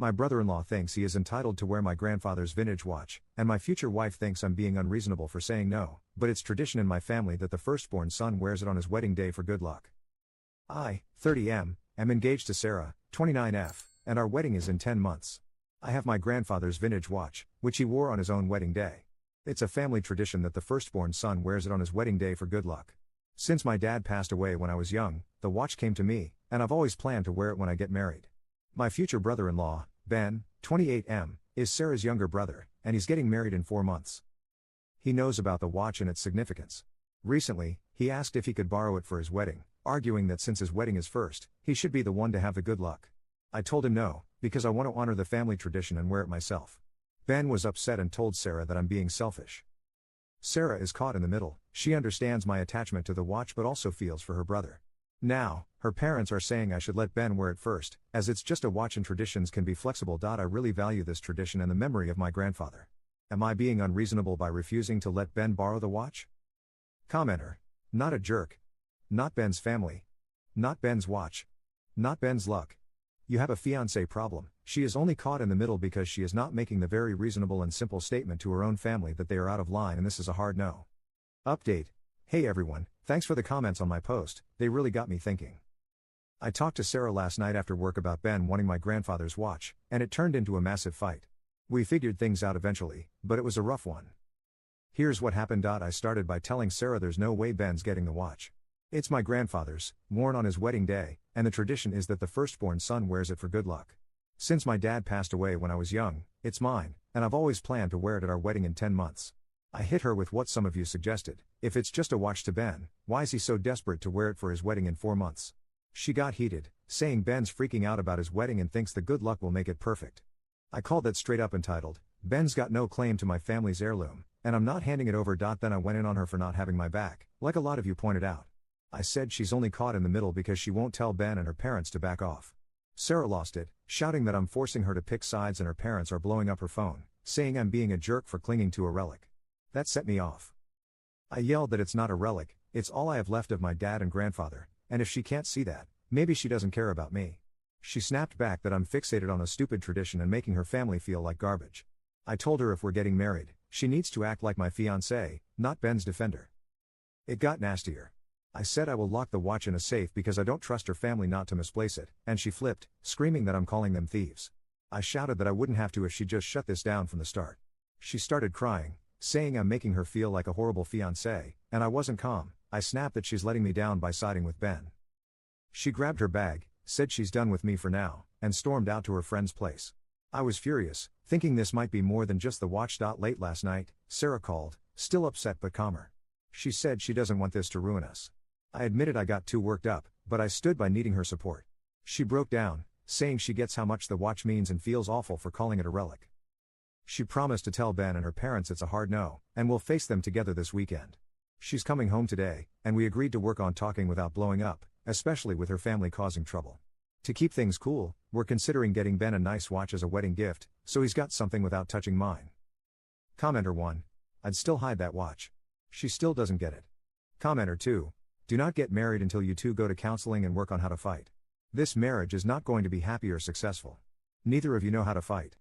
My brother-in-law thinks he is entitled to wear my grandfather's vintage watch, and my future wife thinks I'm being unreasonable for saying no, but it's tradition in my family that the firstborn son wears it on his wedding day for good luck. I, 30M, am engaged to Sarah, 29F, and our wedding is in 10 months. I have my grandfather's vintage watch, which he wore on his own wedding day. It's a family tradition that the firstborn son wears it on his wedding day for good luck. Since my dad passed away when I was young, the watch came to me, and I've always planned to wear it when I get married. My future brother-in-law, Ben, 28M, is Sarah's younger brother, and he's getting married in 4 months. He knows about the watch and its significance. Recently, he asked if he could borrow it for his wedding, arguing that since his wedding is first, he should be the one to have the good luck. I told him no, because I want to honor the family tradition and wear it myself. Ben was upset and told Sarah that I'm being selfish. Sarah is caught in the middle. She understands my attachment to the watch but also feels for her brother. Now, her parents are saying I should let Ben wear it first, as it's just a watch and traditions can be flexible. I really value this tradition and the memory of my grandfather. Am I being unreasonable by refusing to let Ben borrow the watch? Commenter. Not a jerk. Not Ben's family. Not Ben's watch. Not Ben's luck. You have a fiancé problem. She is only caught in the middle because she is not making the very reasonable and simple statement to her own family that they are out of line, and this is a hard no. Update. Hey everyone, thanks for the comments on my post, they really got me thinking. I talked to Sarah last night after work about Ben wanting my grandfather's watch, and it turned into a massive fight. We figured things out eventually, but it was a rough one. Here's what happened. I started by telling Sarah there's no way Ben's getting the watch. It's my grandfather's, worn on his wedding day, and the tradition is that the firstborn son wears it for good luck. Since my dad passed away when I was young, it's mine, and I've always planned to wear it at our wedding in 10 months. I hit her with what some of you suggested. If it's just a watch to Ben, why is he so desperate to wear it for his wedding in 4 months? She got heated, saying Ben's freaking out about his wedding and thinks the good luck will make it perfect. I called that straight up entitled, Ben's got no claim to my family's heirloom, and I'm not handing it over. Then I went in on her for not having my back, like a lot of you pointed out. I said she's only caught in the middle because she won't tell Ben and her parents to back off. Sarah lost it, shouting that I'm forcing her to pick sides, and her parents are blowing up her phone, saying I'm being a jerk for clinging to a relic. That set me off. I yelled that it's not a relic, it's all I have left of my dad and grandfather, and if she can't see that, maybe she doesn't care about me. She snapped back that I'm fixated on a stupid tradition and making her family feel like garbage. I told her if we're getting married, she needs to act like my fiancé, not Ben's defender. It got nastier. I said I will lock the watch in a safe because I don't trust her family not to misplace it, and she flipped, screaming that I'm calling them thieves. I shouted that I wouldn't have to if she just shut this down from the start. She started crying, saying I'm making her feel like a horrible fiancé, and I wasn't calm. I snapped that she's letting me down by siding with Ben. She grabbed her bag, said she's done with me for now, and stormed out to her friend's place. I was furious, thinking this might be more than just the watch. Late last night, Sarah called, still upset but calmer. She said she doesn't want this to ruin us. I admitted I got too worked up, but I stood by needing her support. She broke down, saying she gets how much the watch means and feels awful for calling it a relic. She promised to tell Ben and her parents it's a hard no, and we'll face them together this weekend. She's coming home today, and we agreed to work on talking without blowing up, especially with her family causing trouble. To keep things cool, we're considering getting Ben a nice watch as a wedding gift, so he's got something without touching mine. Commenter 1. I'd still hide that watch. She still doesn't get it. Commenter 2. Do not get married until you two go to counseling and work on how to fight. This marriage is not going to be happy or successful. Neither of you know how to fight.